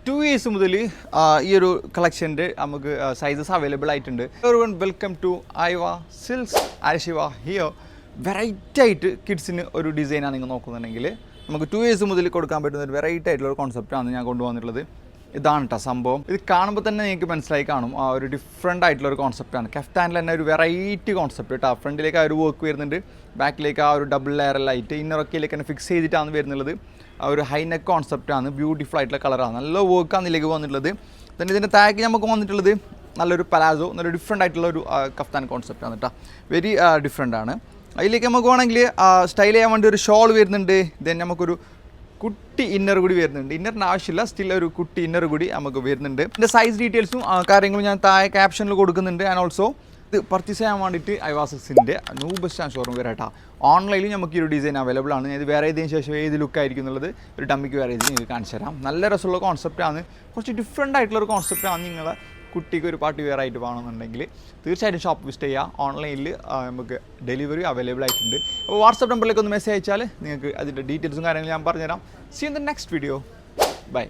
2 years മുതൽ ഈ ഒരു കളക്ഷൻ്റെ നമുക്ക് സൈസസ് അവൈലബിൾ ആയിട്ടുണ്ട്. വെൽക്കം ടു ഐവ സിൽക്സ് ആഷിവ ഹിയോ. വെറൈറ്റി ആയിട്ട് കിഡ്സിന് ഒരു ഡിസൈനാണ് നിങ്ങൾ നോക്കുന്നുണ്ടെങ്കിൽ നമുക്ക് 2 years മുതൽ കൊടുക്കാൻ പറ്റുന്ന ഒരു വെറൈറ്റി ആയിട്ടുള്ള ഒരു കോൺസെപ്റ്റാണ് ഞാൻ കൊണ്ടുവന്നിട്ടുള്ളത്. ഇതാണ് കേട്ടോ സംഭവം. ഇത് കാണുമ്പോൾ തന്നെ നിങ്ങൾക്ക് മനസ്സിലായി കാണും ആ ഒരു ഡിഫറെൻ്റ് ആയിട്ടുള്ള ഒരു കോൺസെപ്റ്റാണ്. കഫ്താനിൽ തന്നെ ഒരു വെറൈറ്റി കോൺസെപ്റ്റ് കേട്ടോ. ഫ്രണ്ടിലേക്ക് ആ ഒരു വർക്ക് വരുന്നുണ്ട്, ബാക്കിലേക്ക് ആ ഒരു ഡബിൾ ലെയർ ലൈറ്റ് ഇന്നറൊക്കെയിലേക്ക് തന്നെ ഫിക്സ് ചെയ്തിട്ടാണ് വരുന്നുള്ളത്. ആ ഒരു ഹൈനെക്ക് കോൺസെപ്റ്റാണ്, ബ്യൂട്ടിഫുൾ ആയിട്ടുള്ള കളറാണ്, നല്ല വർക്കാണ് ഇതിലേക്ക് വന്നിട്ടുള്ളത്. തന്നെ ഇതിൻ്റെ താഴേക്ക് നമുക്ക് വന്നിട്ടുള്ളത് നല്ലൊരു പലാസോ, നല്ലൊരു ഡിഫറെൻ്റ് ആയിട്ടുള്ള ഒരു കഫ്താൻ കോൺസെപ്റ്റാണ് കേട്ടോ. വെരി ഡിഫറെൻ്റ് ആണ്. അതിലേക്ക് നമുക്ക് വേണമെങ്കിൽ സ്റ്റൈൽ ചെയ്യാൻ വേണ്ടി ഒരു ഷോൾ വരുന്നുണ്ട്. ദെൻ നമുക്കൊരു കുട്ടി ഇന്നർ കൂടി വരുന്നുണ്ട്. ഇന്നറിന് ആവശ്യമില്ല, സ്റ്റിൽ ഒരു കുട്ടി ഇന്നർ കൂടി നമുക്ക് വരുന്നുണ്ട്. ഇതിൻ്റെ സൈസ് ഡീറ്റെയിൽസും കാര്യങ്ങളും ഞാൻ താഴെ ക്യാപ്ഷനിൽ കൊടുക്കുന്നുണ്ട്. ആൻഡ് ഓൾസോ ഇത് പർച്ചേസ് ചെയ്യാൻ വേണ്ടിയിട്ട് ഐവാസിക്സിൻ്റെ ന്യൂ ബസ് സ്റ്റാൻഡ് ഷോറൂം വരാട്ടോ. ഓൺലൈനിൽ നമുക്ക് ഈ ഒരു ഡിസൈൻ അവൈലബിൾ ആണ്. ഇത് വേറെ ഇതിന് ശേഷം ഏത് ലുക്ക് ആയിരിക്കും എന്നുള്ളത് ഒരു ഡമ്മിക്ക് വേറെ ഇതിന് നിങ്ങൾക്ക് കാണിച്ചു തരാം. നല്ല രസമുള്ള കോൺസെപ്റ്റാണ്, കുറച്ച് ഡിഫറെൻ്റ് ആയിട്ടുള്ളൊരു കോൺസെപ്റ്റാണ്. നിങ്ങളെ കുട്ടിക്ക് ഒരു പാർട്ടി വെയർ ആയിട്ട് വേണമെന്നുണ്ടെങ്കിൽ തീർച്ചയായിട്ടും ഷോപ്പ് വിസിറ്റ് ചെയ്യുക. ഓൺലൈനിൽ നമുക്ക് ഡെലിവറി അവൈലബിൾ ആയിട്ടുണ്ട്. അപ്പോൾ വാട്സാപ്പ് നമ്പറിലേക്ക് ഒന്ന് മെസ്സേജ് അയച്ചാൽ നിങ്ങൾക്ക് അതിൻ്റെ ഡീറ്റെയിൽസും കാര്യങ്ങളും ഞാൻ പറഞ്ഞുതരാം. See in the next video. By.